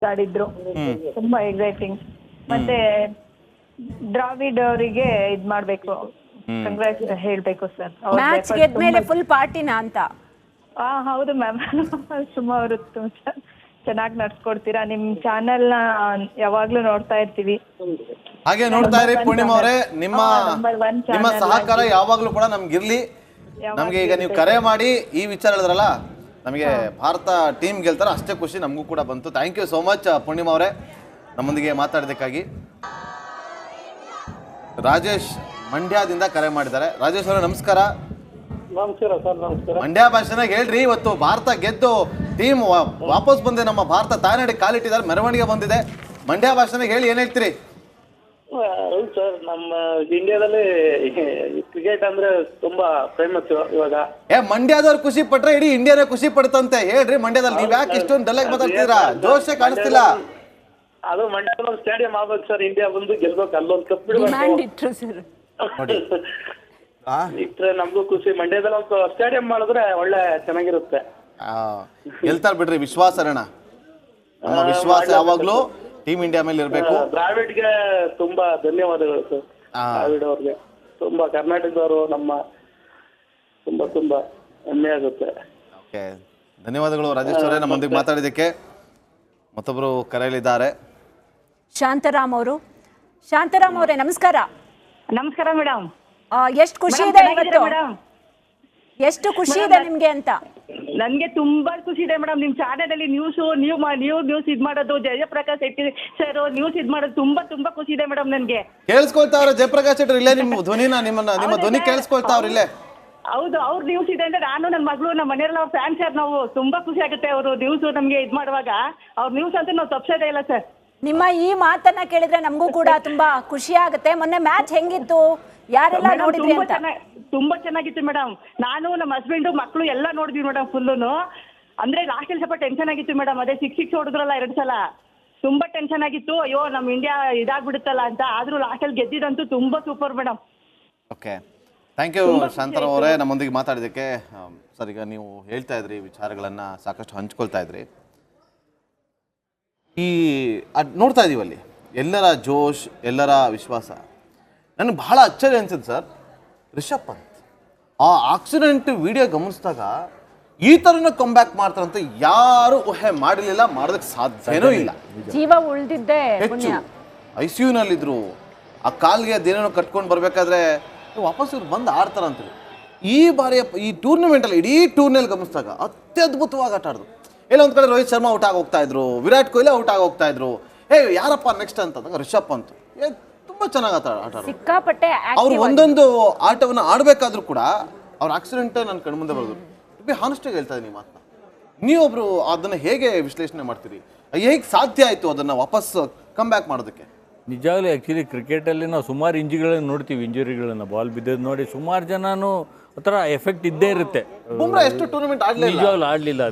ಆಡಿದ್ರು, ತುಂಬಾ ಎಕ್ಸೈಟಿಂಗ್. ಮತ್ತೆ ದ್ರಾವಿಡ್ ಅವರಿಗೆ ಇದ್ ಮಾಡ್ಬೇಕು, ಕಂಗ್ರಾಚ್ ಹೇಳ್ಬೇಕು ಸರ್. ಮ್ಯಾಚ್ ಗೆದ್ಮೇಲೆ ಫುಲ್ ಪಾರ್ಟಿನಾ ಅಂತ? ಹೌದು ಮ್ಯಾಮ್. ಸುಮಾ ಅವರು ಚೆನ್ನಾಗಿ ನಡ್ಸ್ಕೊಡ್ತೀರಾ, ನಿಮ್ ಚಾನೆಲ್ ನ ಯಾವಾಗ್ಲೂ ನೋಡ್ತಾ ಇರ್ತೀವಿ. ಹಾಗೆ ನೋಡ್ತಾ ಇರಿ ಪೂರ್ಣಿಮಾ ಅವರೇ, ನಿಮ್ಮ ಸಹಕಾರ ಯಾವಾಗ್ಲೂ ಕೂಡ ನಮ್ಗಿರ್ಲಿ. ನಮ್ಗೆ ಈಗ ನೀವು ಕರೆ ಮಾಡಿ ಈ ವಿಚಾರ ಹೇಳಿದ್ರಲ್ಲ, ನಮಗೆ ಭಾರತ ಟೀಮ್ ಗೆಲ್ತಾರ ಅಷ್ಟೇ ಖುಷಿ ನಮಗೂ ಕೂಡ ಬಂತು. Thank you so much Purnima ಅವರೇ ನಮ್ಮೊಂದಿಗೆ ಮಾತಾಡೋದಕ್ಕಾಗಿ. ರಾಜೇಶ್ ಮಂಡ್ಯದಿಂದ ಕರೆ ಮಾಡಿದ್ದಾರೆ. ರಾಜೇಶ್ ಅವರೇ ನಮಸ್ಕಾರ. ನಮಸ್ಕಾರ ಸರ್. ನಮಸ್ಕಾರ. ಮಂಡ್ಯ ಭಾಷೆನಾಗ ಹೇಳ್ರಿ, ಇವತ್ತು ಭಾರತ ಗೆದ್ದು ಟೀಮ್ ವಾಪಸ್ ಬಂದೆ, ನಮ್ಮ ಭಾರತ ತಾಯ್ನಾಡಿ ಕಾಲಿಟ್ಟಿದ್ದಾರೆ, ಮೆರವಣಿಗೆ ಬಂದಿದೆ. ಮಂಡ್ಯ ಭಾಷೆನಾಗ ಹೇಳಿ, ಏನ್ ಹೇಳ್ತೀರಿ? ಹೌದು ಸರ್, ನಮ್ಮ ಇಂಡಿಯಾದಲ್ಲಿ ಕ್ರಿಕೆಟ್ ಅಂದ್ರೆ ತುಂಬಾ ಫೇಮಸ್ ಇವಾಗ. ಮಂಡ್ಯದವ್ರು ಖುಷಿ ಪಟ್ರೆ ಇಡೀ ಇಂಡಿಯಾನೇ ಖುಷಿ ಪಡ್ತಂತೆ. ಹೇಳ್ರಿ ಮಂಡ್ಯದಲ್ಲಿ ನೀವ್ ಯಾಕೆ ಇಷ್ಟೊಂದು ಡಲ್ಲಾಗಿ ಮಾತಾಡ್ತೀರಾ? ಜೋಶೇ ಕಾಣಿಸ್ತಿಲ್ಲ. ಅದು ಮಂಡ್ಯದಲ್ಲಿ ಸ್ಟೇಡಿಯಂ ಆಗ್ಬೇಕು ಸರ್, ಇಂಡಿಯಾ ಬಂದು ಗೆಲ್ಬೇಕು, ಅಲ್ಲೊಂದು ಕಪ್ ಇಟ್ರೆ ನಮ್ಗೂ ಖುಷಿ. ಮಂಡ್ಯದಲ್ಲಿ ಒಂದು ಸ್ಟೇಡಿಯಂ ಮಾಡಿದ್ರೆ ಒಳ್ಳೆ ಚೆನ್ನಾಗಿರುತ್ತೆ. ಗೆಲ್ತಾರ ಬಿಡ್ರಿ, ವಿಶ್ವಾಸ ಅಣ್ಣ, ನಮ್ಮ ವಿಶ್ವಾಸ ಯಾವಾಗ್ಲೂ ಟೀಮ್ ಇಂಡಿಯಾ ಮೇಲೆ ಇರಬೇಕು. ದ್ರಾವಿಡ್ಗೆ ತುಂಬಾ ಧನ್ಯವಾದಗಳು ಸರ್. ದ್ರಾವಿಡ್ ಅವ್ರಿಗೆ ತುಂಬಾ, ಕರ್ನಾಟಕದವರು ನಮ್ಮ ತುಂಬಾ ತುಂಬಾ ಹೆಮ್ಮೆ ಆಗುತ್ತೆ. ಓಕೆ, ಧನ್ಯವಾದಗಳು ರಾಜೇಶ್ ಅವರೇ ನಮ್ಮೊಂದಿಗೆ ಮಾತಾಡಿದ್ದಕ್ಕೆ. ಮತ್ತೊಬ್ಬರು ಕರೆಯಲಿದ್ದಾರೆ, ಶಾಂತಾರಾಮ್ ಅವರು. ಶಾಂತಾರಾಮ್ ಅವರೇ ನಮಸ್ಕಾರ. ನಮಸ್ಕಾರ ಮೇಡಮ್. ಎಷ್ಟು ಖುಷಿ ಇದೆ ಇವತ್ತು? ಎಷ್ಟು ಖುಷಿ ಇದೆ ನಿಮ್ಗೆ ಅಂತ? ನನ್ಗೆ ತುಂಬಾ ಖುಷಿ ಇದೆ ಮೇಡಮ್. ನಿಮ್ ಚಾನೆಲ್ ಅಲ್ಲಿ ನ್ಯೂಸ್ ಇದ್ ಮಾಡೋದು, ಜಯಪ್ರಕಾಶ್ ಶೆಟ್ಟಿ ಸರ್ ನ್ಯೂಸ್ ಇದ್ ಮಾಡೋದು ತುಂಬಾ ತುಂಬಾ ಖುಷಿ ಇದೆ ಮೇಡಮ್. ನನ್ಗೆ ಕೇಳಿಸ್ಕೊಳ್ತಾವ್ರ ಜಯಪ್ರಕಾಶ್ ಶೆಟ್ಟಿ ಇಲ್ಲೇ ನಿಮ್ಮ ಧ್ವನಿನ, ನಿಮ್ಮ ಧ್ವನಿ ಕೇಳಿಸ್ಕೊಳ್ತಾವ್ರ ಇಲ್ಲೇ. ಹೌದು, ಅವ್ರ ನ್ಯೂಸ್ ಇದೆ ಅಂದ್ರೆ ನಾನು ನನ್ನ ಮಗಳು ನಮ್ಮ ಮನೆಯಲ್ಲ ಅವ್ರ ಫ್ಯಾನ್ ಸರ್. ನಾವು ತುಂಬಾ ಖುಷಿ ಆಗುತ್ತೆ ಅವರು ನ್ಯೂಸ್ ನಮ್ಗೆ ಇದ್ ಮಾಡುವಾಗ. ಅವ್ರ ನ್ಯೂಸ್ ಅಂತ ನಾವು ತಪ್ಸೋದೇ ಇಲ್ಲ ಸರ್. ನಿಮ್ಮ ಈ ಮಾತನ್ನ ಕೇಳಿದ್ರೆ ನಮಗೂ ಕೂಡ ತುಂಬಾ ಖುಷಿ ಆಗುತ್ತೆ. ಮೊನ್ನೆ ಮ್ಯಾಚ್ ಹೆಂಗಿತ್ತು, ಯಾರೆಲ್ಲ ನೋಡಿದ್ರಿ ಅಂತ? ತುಂಬಾ ಚೆನ್ನಾಗಿತ್ತು ಮೇಡಮ್. ನಾನು ನಮ್ಮ ಹಸ್ಬೆಂಡ್ ಮಕ್ಕಳು ಎಲ್ಲ ನೋಡಿದ್ವಿ ಮೇಡಮ್ ಫುಲ್ಲು. ಅಂದ್ರೆ ಲಾಸ್ಟ್ ಅಲ್ಲಿ ಸ್ವಲ್ಪ ಟೆನ್ಷನ್ ಆಗಿತ್ತು ಮೇಡಮ್. ಅದೇ 6 ಹೊಡೆದ್ರಲ್ಲ 2 ಸಲ, ತುಂಬಾ ಟೆನ್ಷನ್ ಆಗಿತ್ತು. ಅಯ್ಯೋ ನಮ್ಮ ಇಂಡಿಯಾ ಇದಾಗ್ಬಿಡುತ್ತಲ್ಲ ಅಂತ. ಆದ್ರೂ ಲಾಸ್ಟ್ ಅಲ್ಲಿ ಗೆದ್ದಿದಂತೂ ತುಂಬಾ super madam. Okay, thank you Shantaram ಅವರೇ ನಮ್ಮೊಂದಿಗೆ ಮಾತಾಡಿದ್ದಕ್ಕೆ. ಸರ್, ಈಗ ನೀವು ಹೇಳ್ತಾ ಇದ್ರಿ, ವಿಚಾರಗಳನ್ನು ಸಾಕಷ್ಟು ಹಂಚ್ಕೊಳ್ತಾ ಇದ್ರಿ. ನೋಡ್ತಾ ಇದೀವಲ್ಲಿ ಎಲ್ಲರ ಜೋಶ್, ಎಲ್ಲರ ವಿಶ್ವಾಸ. ನನಗೆ ಬಹಳ ಅಚ್ಚರಿ ಅನ್ಸುತ್ತೆ ಸರ್, ರಿಷಬ್ ಪಂತ್ ಆ ಆಕ್ಸಿಡೆಂಟ್ ವಿಡಿಯೋ ಗಮನಿಸಿದಾಗ ಈ ಥರನೂ ಕಮ್ಬ್ಯಾಕ್ ಮಾಡ್ತಾರಂತ ಯಾರು ಊಹೆ ಮಾಡಲಿಲ್ಲ, ಮಾಡೋದಕ್ಕೆ ಸಾಧ್ಯನೂ ಇಲ್ಲ. ಜೀವ ಉಳಿದಿದ್ದೆ ಹೆಚ್ಚು ICU-ನಲ್ಲಿದ್ರು, ಆ ಕಾಲ್ಗೆ ಅದೇನೇನೋ ಕಟ್ಕೊಂಡು ಬರಬೇಕಾದ್ರೆ ವಾಪಸ್ ಇವ್ರು ಬಂದು ಆಡ್ತಾರಂತೇಳಿ. ಈ ಬಾರಿಯ ಈ ಟೂರ್ನಮೆಂಟಲ್ಲಿ, ಇಡೀ ಟೂರ್ನಿಯಲ್ಲಿ ಗಮನಿಸಿದಾಗ ಅತ್ಯದ್ಭುತವಾಗಿ ಆಟ ಆಡಿದ್ರು. ಎಲ್ಲ ಒಂದು ಕಡೆ ರೋಹಿತ್ ಶರ್ಮಾ ಔಟ್ ಆಗಿ ಹೋಗ್ತಾ ಇದ್ರು, ವಿರಾಟ್ ಕೊಹ್ಲಿ ಔಟ್ ಆಗಿ ಹೋಗ್ತಾ ಇದ್ರು. ಯಾರಪ್ಪ ನೆಕ್ಸ್ಟ್ ಅಂತಂದಾಗ ರಿಷಬ್ ಪಂತ್ ತುಂಬಾ ಚೆನ್ನಾಗಿ ಆಟ ಸಿಕ್ಕಾಪಟ್ಟೆ. ಅವ್ರು ಒಂದೊಂದು ಆಟವನ್ನು ಆಡಬೇಕಾದ್ರೂ ಕೂಡ ಅವ್ರ ಆಕ್ಸಿಡೆಂಟ್ ನನ್ನ ಕಣ್ಮುಂದೆ ಬರೋದು. ಬಿ ಹಾನೆಸ್ಟಾಗಿ ಹೇಳ್ತಾ ಇದ್ದೀನಿ ಮಾತನ್ನ. ನೀವೊಬ್ರು ಅದನ್ನ ಹೇಗೆ ವಿಶ್ಲೇಷಣೆ ಮಾಡ್ತೀರಿ? ಹೇಗೆ ಸಾಧ್ಯ ಆಯಿತು ಅದನ್ನ ವಾಪಸ್ ಕಮ್ ಬ್ಯಾಕ್ ಮಾಡೋದಕ್ಕೆ? ನಿಜವಾಗ್ಲೂ ಆ್ಯಕ್ಚುಲಿ ಕ್ರಿಕೆಟಲ್ಲಿ ನಾವು ಸುಮಾರು ಇಂಜುರಿಗಳನ್ನು ನೋಡ್ತೀವಿ. ಇಂಜುರಿಗಳನ್ನು ಬಾಲ್ ಬಿದ್ದದ್ದು ನೋಡಿ ಸುಮಾರು ಜನನು ಆ ಥರ ಎಫೆಕ್ಟ್ ಇದ್ದೇ ಇರುತ್ತೆ. ಬುಮ್ರಾ ಎಷ್ಟು ಟೂರ್ನಮೆಂಟ್ ನಿಜವಾಗ್ಲೂ ಆಡಲಿಲ್ಲ,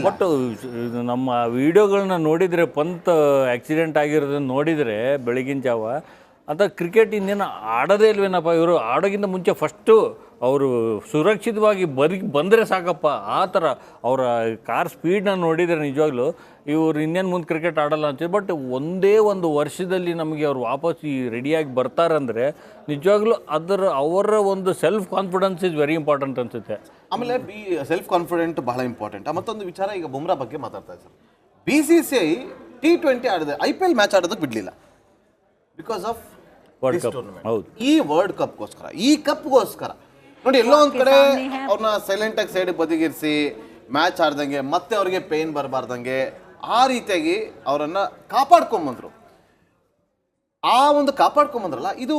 ಬಟ್ ನಮ್ಮ ವಿಡಿಯೋಗಳನ್ನ ನೋಡಿದರೆ, ಪಂತ್ ಆಕ್ಸಿಡೆಂಟ್ ಆಗಿರೋದನ್ನ ನೋಡಿದರೆ ಬೆಳಗಿನ ಜಾವ ಅಂತ ಕ್ರಿಕೆಟ್ ಇನ್ನೇನು ಆಡೋದೇ ಇಲ್ವೇನಪ್ಪ ಇವರು. ಆಡೋಕ್ಕಿಂತ ಮುಂಚೆ ಫಸ್ಟು ಅವರು ಸುರಕ್ಷಿತವಾಗಿ ಬಂದರೆ ಸಾಕಪ್ಪ, ಆ ಥರ ಅವರ ಕಾರ್ ಸ್ಪೀಡ್ನ ನೋಡಿದರೆ ನಿಜವಾಗ್ಲೂ ಇವರು ಇನ್ನೇನು ಮುಂದೆ ಕ್ರಿಕೆಟ್ ಆಡಲ್ಲ ಅಂತೀವಿ. ಬಟ್ ಒಂದೇ ಒಂದು ವರ್ಷದಲ್ಲಿ ನಮಗೆ ಅವ್ರು ವಾಪಸ್ ಈ ರೆಡಿಯಾಗಿ ಬರ್ತಾರಂದರೆ ನಿಜವಾಗ್ಲೂ ಅವರ ಒಂದು self confidence is very important ಅನಿಸುತ್ತೆ. ಆಮೇಲೆ ಸೆಲ್ಫ್ ಕಾನ್ಫಿಡೆಂಟ್ ಬಹಳ ಇಂಪಾರ್ಟೆಂಟ್. ಮತ್ತೊಂದು ವಿಚಾರ, ಈಗ ಬುಮ್ರಾ ಬಗ್ಗೆ ಮಾತಾಡ್ತಾ ಇದ್ದಾರೆ. BCCI T20 ಆಡಿದೆ, IPL ಮ್ಯಾಚ್ ಆಡೋದಕ್ಕೆ ಬಿಡಲಿಲ್ಲ ಬಿಕಾಸ್ ಆಫ್ ವರ್ಲ್ಡ್ ಕಪ್. ಹೌದು, ಈ ವರ್ಲ್ಡ್ ಕಪ್ಗೋಸ್ಕರ, ಈ ಕಪ್ಗೋಸ್ಕರ ನೋಡಿ ಎಲ್ಲೋ ಒಂದು ಕಡೆ ಅವ್ರನ್ನ ಸೈಲೆಂಟಾಗಿ ಸೈಡ್ ಬದಿಗಿರಿಸಿ ಮ್ಯಾಚ್ ಆಡ್ದಂಗೆ, ಮತ್ತೆ ಅವ್ರಿಗೆ ಪೇನ್ ಬರಬಾರ್ದಂಗೆ ಆ ರೀತಿಯಾಗಿ ಅವರನ್ನು ಕಾಪಾಡ್ಕೊಂಬಂದರು. ಆ ಒಂದು ಕಾಪಾಡ್ಕೊಂಬಂದ್ರಲ್ಲ, ಇದು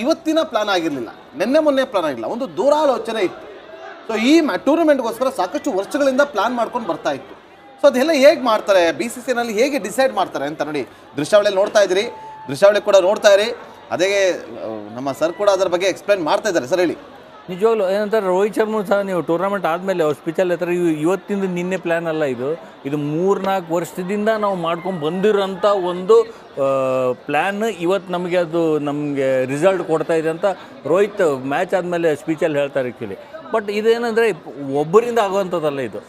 ಇವತ್ತಿನ ಪ್ಲಾನ್ ಆಗಿರಲಿಲ್ಲ, ಮೊನ್ನೆ ಪ್ಲಾನ್ ಆಗಿಲ್ಲ, ಒಂದು ದೂರಾಲೋಚನೆ ಇತ್ತು. ಸೊ ಈ ಟೂರ್ನಮೆಂಟ್ಗೋಸ್ಕರ ಸಾಕಷ್ಟು ವರ್ಷಗಳಿಂದ ಪ್ಲಾನ್ ಮಾಡ್ಕೊಂಡು ಬರ್ತಾ ಇತ್ತು. ಸೊ ಅದೆಲ್ಲ ಹೇಗೆ ಮಾಡ್ತಾರೆ, BCCI ಹೇಗೆ ಡಿಸೈಡ್ ಮಾಡ್ತಾರೆ ಅಂತ ನೋಡಿ ದೃಶ್ಯಾವಳಿಯಲ್ಲಿ ನೋಡ್ತಾ ಇದ್ದೀರಿ. ದೃಶ್ಯಾವಳಿ ಕೂಡ ನೋಡ್ತಾ ಇರಿ. ಅದೇ ನಮ್ಮ ಸರ್ ಕೂಡ ಅದರ ಬಗ್ಗೆ ಎಕ್ಸ್ಪ್ಲೈನ್ ಮಾಡ್ತಾ ಇದ್ದಾರೆ. ಸರ್ ಹೇಳಿ. ನಿಜವಾಗ್ಲೂ ಏನಂತಾರೆ, ರೋಹಿತ್ ಶರ್ಮಾ ಸಹ ನೀವು ಟೂರ್ನಮೆಂಟ್ ಆದಮೇಲೆ ಅವ್ರು ಸ್ಪೀಚಲ್ಲಿ ಹೇಳ್ತಾರೆ, ಇವತ್ತಿಂದ ನಿನ್ನೆ ಪ್ಲ್ಯಾನ್ ಅಲ್ಲ, ಇದು 3-4 ವರ್ಷದಿಂದ ನಾವು ಮಾಡ್ಕೊಂಡು ಬಂದಿರೋಂಥ ಒಂದು ಪ್ಲ್ಯಾನ್ ಇವತ್ತು ನಮಗೆ ರಿಸಲ್ಟ್ ಕೊಡ್ತಾ ಇದೆ ಅಂತ ರೋಹಿತ್ ಮ್ಯಾಚ್ ಆದಮೇಲೆ ಸ್ಪೀಚಲ್ಲಿ ಹೇಳ್ತಾರೆ. ಆ್ಯಕ್ಚುಲಿ ಬಟ್ ಇದೇನಂದರೆ ಒಬ್ಬರಿಂದ ಆಗುವಂಥದ್ದಲ್ಲ ಇದು.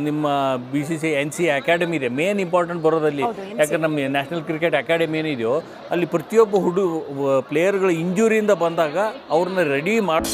ನಿಮ್ಮ BCCI NC ಅಕಾಡೆಮಿ ಇದೆ, ಮೇನ್ ಇಂಪಾರ್ಟೆಂಟ್ ಬರೋದಲ್ಲಿ. ಯಾಕಂದ್ರೆ ನಮ್ಮ ನ್ಯಾಷನಲ್ ಕ್ರಿಕೆಟ್ ಅಕಾಡೆಮಿ ಏನಿದೆಯೋ ಅಲ್ಲಿ ಪ್ರತಿಯೊಬ್ಬ ಪ್ಲೇಯರ್ಗಳು ಇಂಜುರಿಯಿಂದ ಬಂದಾಗ ಅವ್ರನ್ನ ರೆಡಿ ಮಾಡಿ